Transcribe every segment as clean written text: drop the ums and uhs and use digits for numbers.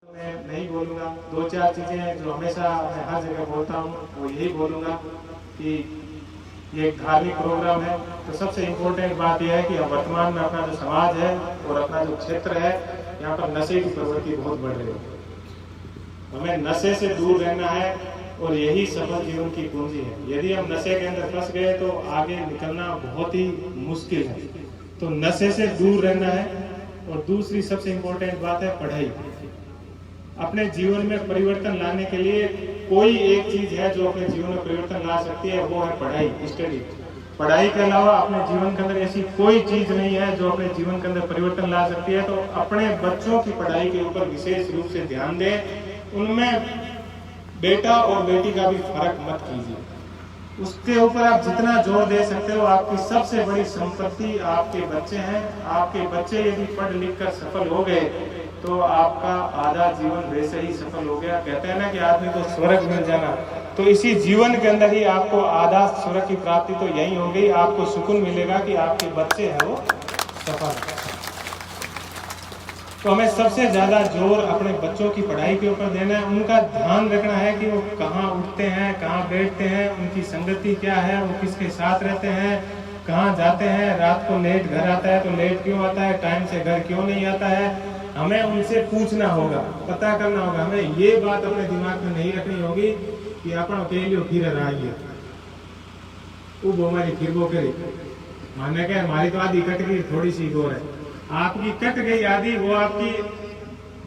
मैं नहीं बोलूँगा। दो चार चीज़ें जो हमेशा मैं हर जगह बोलता हूँ वो यही बोलूँगा कि ये एक धार्मिक प्रोग्राम है। तो सबसे इम्पोर्टेंट बात यह है कि वर्तमान में अपना जो समाज है और अपना जो क्षेत्र है, यहाँ पर नशे की प्रवृत्ति बहुत बढ़ रही है। हमें नशे से दूर रहना है और यही सफल जीवन की कुंजी है। यदि हम नशे के अंदर फंस गए तो आगे निकलना बहुत ही मुश्किल है। तो नशे से दूर रहना है। और दूसरी सबसे इम्पोर्टेंट बात है पढ़ाई। अपने जीवन में परिवर्तन लाने के लिए कोई एक चीज है जो अपने जीवन में परिवर्तन ला सकती है, वो है पढ़ाई, स्टडी। पढ़ाई के अलावा अपने जीवन के अंदर ऐसी कोई चीज नहीं है जो अपने जीवन के अंदर परिवर्तन ला सकती है। तो अपने बच्चों की पढ़ाई के ऊपर विशेष रूप से ध्यान दें। उनमें बेटा और बेटी का भी फर्क मत कीजिए। उसके ऊपर आप जितना जोर दे सकते हो। आपकी सबसे बड़ी संपत्ति आपके बच्चे हैं। आपके बच्चे यदि पढ़ लिख कर सफल हो गए तो आपका आधा जीवन वैसे ही सफल हो गया। कहते हैं ना कि आदमी को स्वर्ग मिल जाना, तो इसी जीवन के अंदर ही आपको आधा स्वर्ग की प्राप्ति तो यही हो गई। आपको सुकून मिलेगा कि आपके बच्चे हैं वो सफल। तो हमें सबसे ज्यादा जोर अपने बच्चों की पढ़ाई के ऊपर देना है। उनका ध्यान रखना है कि वो कहाँ उठते हैं, कहाँ बैठते हैं, उनकी संगति क्या है, वो किसके साथ रहते हैं, कहाँ जाते हैं, रात को लेट घर आता है तो लेट क्यों आता है, टाइम से घर क्यों नहीं आता है। हमें उनसे पूछना होगा, पता करना होगा। हमें ये बात अपने दिमाग में नहीं रखनी होगी कि अपन अकेले फिर रहिए वो हमारी फिर वो करी माने क्या हमारी तो आधी कट गई, थोड़ी सी और है। आपकी कट गई आधी, वो आपकी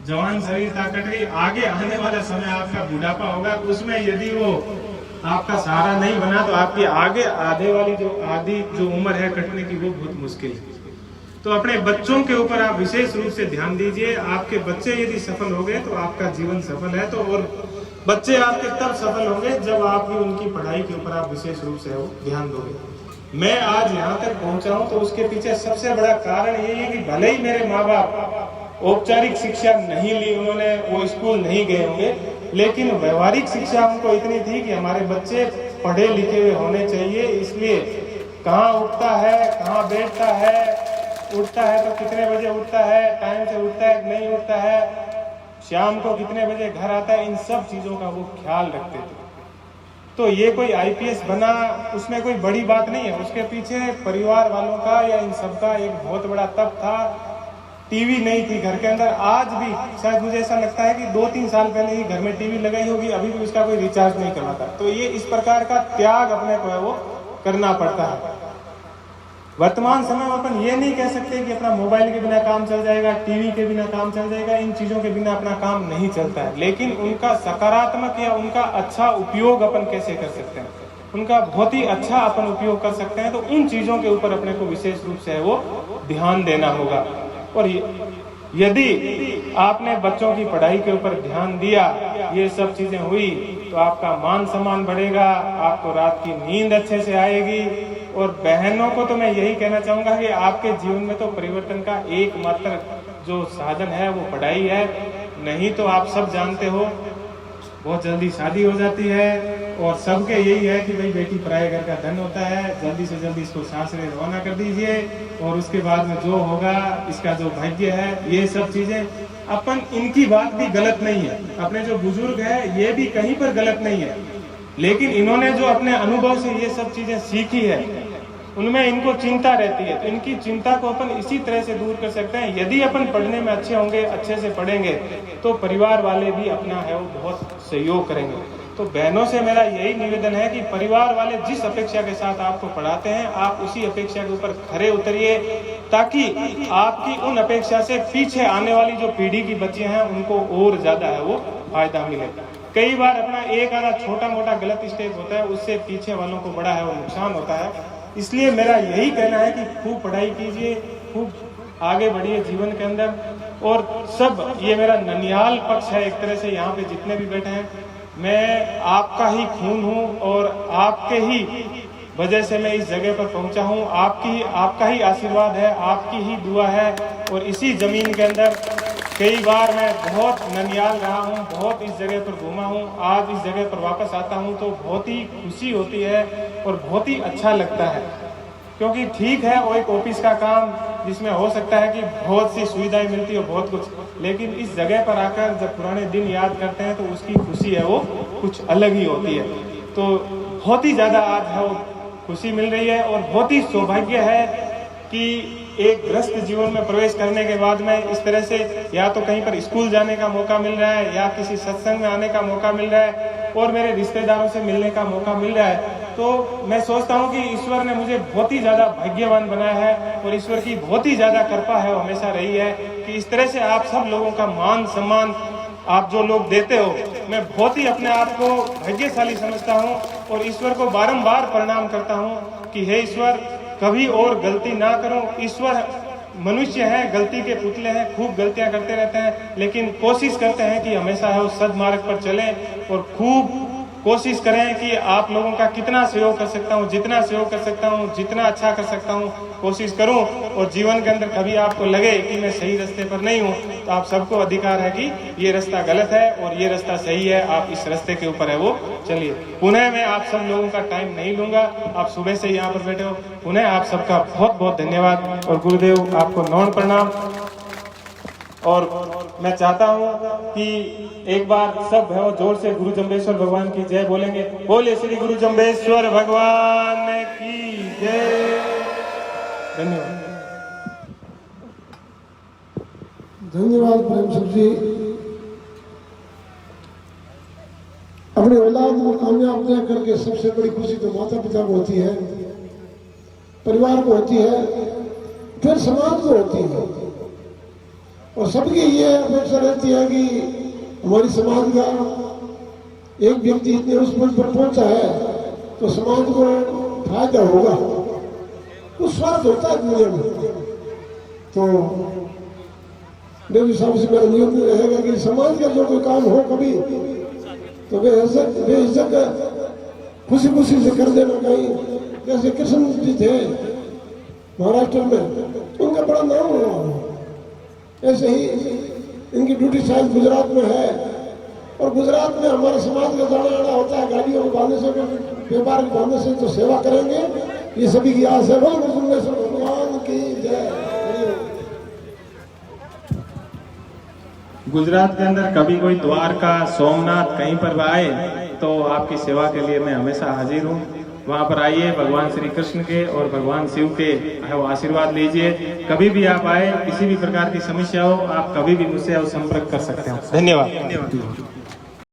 जवान शरीर था कट गई। आगे आने वाला समय आपका बुढ़ापा होगा, उसमें यदि वो आपका सहारा नहीं बना तो आपकी आगे आधे वाली जो आधी जो उम्र है कटने की, वो बहुत मुश्किल है। तो अपने बच्चों के ऊपर आप विशेष रूप से ध्यान दीजिए। आपके बच्चे यदि सफल हो गए तो आपका जीवन सफल है। तो और बच्चे आपके तब सफल होंगे जब आप भी उनकी पढ़ाई के ऊपर आप विशेष रूप से ध्यान दोगे। मैं आज यहाँ तक पहुँचा हूँ तो उसके पीछे सबसे बड़ा कारण यही है कि भले ही मेरे माँ बाप औपचारिक शिक्षा नहीं ली, उन्होंने वो स्कूल नहीं गए होंगे, लेकिन व्यवहारिक शिक्षा उनको इतनी थी कि हमारे बच्चे पढ़े लिखे हुए होने चाहिए। इसलिए कहाँ उठता है, कहाँ बैठता है, उठता है तो कितने बजे उठता है, टाइम से उठता है नहीं उठता है, शाम को कितने बजे घर आता है, इन सब चीजों का वो ख्याल रखते थे। तो ये कोई आईपीएस बना उसमें कोई बड़ी बात नहीं है। उसके पीछे परिवार वालों का या इन सब का एक बहुत बड़ा तप था। टीवी नहीं थी घर के अंदर। आज भी शायद मुझे ऐसा लगता है कि 2-3 साल पहले ही घर में टीवी लगाई होगी, अभी भी उसका कोई रिचार्ज नहीं करवाता। तो ये इस प्रकार का त्याग अपने को है वो करना पड़ता है। वर्तमान समय में अपन ये नहीं कह सकते कि अपना मोबाइल के बिना काम चल जाएगा, टीवी के बिना काम चल जाएगा। इन चीजों के बिना अपना काम नहीं चलता है, लेकिन उनका सकारात्मक या उनका अच्छा उपयोग अपन कैसे कर सकते हैं, उनका बहुत ही अच्छा अपन उपयोग कर सकते हैं। तो उन चीजों के ऊपर अपने को विशेष रूप से वो ध्यान देना होगा। और यदि आपने बच्चों की पढ़ाई के ऊपर ध्यान दिया, ये सब चीजें हुई, तो आपका मान सम्मान बढ़ेगा, आपको रात की नींद अच्छे से आएगी। और बहनों को तो मैं यही कहना चाहूंगा कि आपके जीवन में तो परिवर्तन का एकमात्र जो साधन है वो पढ़ाई है। नहीं तो आप सब जानते हो बहुत जल्दी शादी हो जाती है और सबके यही है कि भाई बेटी पराये घर का धन होता है, जल्दी से जल्दी इसको सासरे रवाना कर दीजिए और उसके बाद में जो होगा इसका जो भाग्य है। ये सब चीजें अपन, इनकी बात भी गलत नहीं है, अपने जो बुजुर्ग है ये भी कहीं पर गलत नहीं है, लेकिन इन्होंने जो अपने अनुभव से ये सब चीजें सीखी है उनमें इनको चिंता रहती है। तो इनकी चिंता को अपन इसी तरह से दूर कर सकते हैं। यदि अपन पढ़ने में अच्छे होंगे, अच्छे से पढ़ेंगे, तो परिवार वाले भी अपना है वो बहुत सहयोग करेंगे। तो बहनों से मेरा यही निवेदन है कि परिवार वाले जिस अपेक्षा के साथ आपको पढ़ाते हैं, आप उसी अपेक्षा के ऊपर खरे उतरिए, ताकि आपकी उन अपेक्षा से पीछे आने वाली जो पीढ़ी की बच्चियां हैं उनको और ज्यादा है वो फायदा मिले। कई बार अपना एक आधा छोटा मोटा गलत स्टेप होता है, उससे पीछे वालों को बड़ा है वो नुकसान होता है। इसलिए मेरा यही कहना है कि खूब पढ़ाई कीजिए, खूब आगे बढ़िए जीवन के अंदर। और सब, ये मेरा ननिहाल पक्ष है एक तरह से, यहाँ पे जितने भी बैठे हैं मैं आपका ही खून हूँ और आपके ही वजह से मैं इस जगह पर पहुंचा हूँ। आपका ही आशीर्वाद है, आपकी ही दुआ है। और इसी जमीन के अंदर कई बार मैं बहुत ननिहाल रहा हूँ, बहुत इस जगह पर घूमा हूँ। आज इस जगह पर वापस आता हूँ तो बहुत ही खुशी होती है और बहुत ही अच्छा लगता है, क्योंकि ठीक है वो एक ऑफिस का काम, जिसमें हो सकता है कि बहुत सी सुविधाएं मिलती हो, बहुत कुछ, लेकिन इस जगह पर आकर जब पुराने दिन याद करते हैं तो उसकी खुशी है वो कुछ अलग ही होती है। तो बहुत ही ज़्यादा आज है वो खुशी मिल रही है, और बहुत ही सौभाग्य है कि एक गृहस्थ जीवन में प्रवेश करने के बाद में इस तरह से या तो कहीं पर स्कूल जाने का मौका मिल रहा है, या किसी सत्संग में आने का मौका मिल रहा है, और मेरे रिश्तेदारों से मिलने का मौका मिल रहा है। तो मैं सोचता हूँ कि ईश्वर ने मुझे बहुत ही ज़्यादा भाग्यवान बनाया है, और ईश्वर की बहुत ही ज़्यादा कृपा है, हमेशा रही है कि इस तरह से आप सब लोगों का मान सम्मान आप जो लोग देते हो, मैं बहुत ही अपने आप को भाग्यशाली समझता हूँ, और ईश्वर को बारंबार प्रणाम करता हूँ कि हे ईश्वर, कभी और गलती ना करूं। ईश्वर मनुष्य है, गलती के पुतले हैं, खूब गलतियां करते रहते हैं, लेकिन कोशिश करते हैं कि हमेशा है उस सद्मार्ग पर चलें, और खूब कोशिश करें कि आप लोगों का कितना सहयोग कर सकता हूं, जितना सहयोग कर सकता हूं, जितना अच्छा कर सकता हूं कोशिश करूं। और जीवन के अंदर कभी आपको लगे कि मैं सही रास्ते पर नहीं हूं, तो आप सबको अधिकार है कि ये रास्ता गलत है और ये रास्ता सही है, आप इस रास्ते के ऊपर है वो चलिए। पुनः मैं आप सब लोगों का टाइम नहीं लूंगा, आप सुबह से यहाँ पर बैठे हो, पुनः आप सबका बहुत बहुत धन्यवाद, और गुरुदेव आपको नौन प्रणाम। और मैं चाहता हूं कि एक बार सब है जोर से गुरु जम्बेश्वर भगवान की जय बोलेंगे। बोले श्री गुरु जम्बेश्वर भगवान की जय। धन्यवाद। धन्यवाद प्रेमसर जी। अपनी औलाद को कामयाब तय करके सबसे बड़ी खुशी तो माता पिता को होती है, परिवार को होती है, फिर समाज को होती है, और सबकी ये अपेक्षा रहती है कि हमारी समाज का एक व्यक्ति इतने उस पद पर पहुंचा है तो समाज को फायदा होगा, कुछ स्वार्थ होता है दुनिया में। तो मेरे हिसाब से मेरा नियम रहेगा कि समाज का जो कोई काम हो कभी तो बेइज्जत खुशी खुशी से कर देना। कहीं जैसे कृष्ण जी थे महाराष्ट्र में, उनका बड़ा नाम हुआ, ऐसे ही इनकी ड्यूटी शायद गुजरात में है, और गुजरात में हमारे समाज का जाना आना होता है, गाड़ियों को बांधने से, व्यापार को बांधने से, तो सेवा करेंगे, ये सभी की आस है। भगवान की जय। गुजरात के अंदर कभी कोई द्वारका, सोमनाथ कहीं पर आए तो आपकी सेवा के लिए मैं हमेशा हाजिर हूँ। वहाँ पर आइए, भगवान श्री कृष्ण के और भगवान शिव के आशीर्वाद लीजिए। कभी भी आप आए, किसी भी प्रकार की समस्या हो, आप कभी भी मुझसे संपर्क कर सकते हो। धन्यवाद।